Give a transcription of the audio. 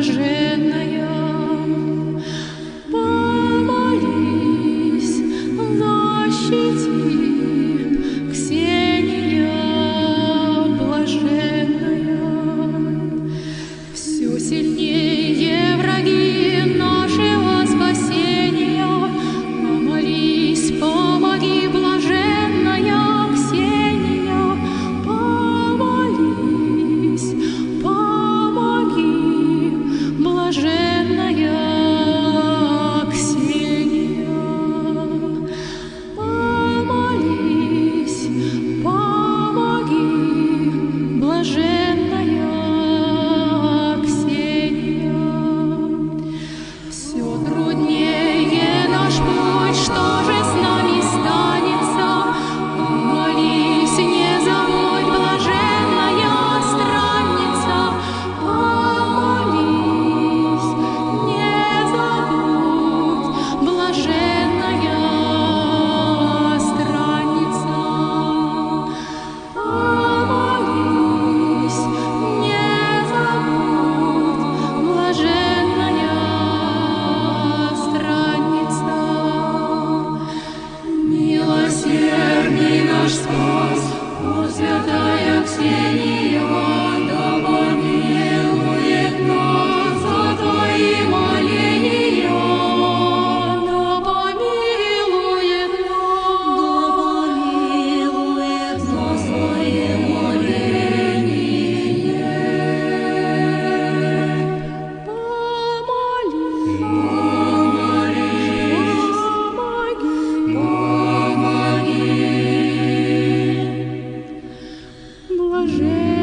блаженная, помолись, защити, Ксения блаженная. Все сильнее враги нашего спасения, помолись, помоги, блаженная Ксения, помолись, помоги, блаженная Ксения, помолись, помоги, блаженная Ксения. Все труднее наш путь, что же с нами станется? Помолись, не забудь, блаженная странница. Помолись, не забудь, блаженная странница. Помолись, не забудь, блаженная странница. Милосердный наш спас, о святая Ксения, да помилует нас за твои моления, да помилует нас за свои моления. Помолись, помоги, помоги, блаженная.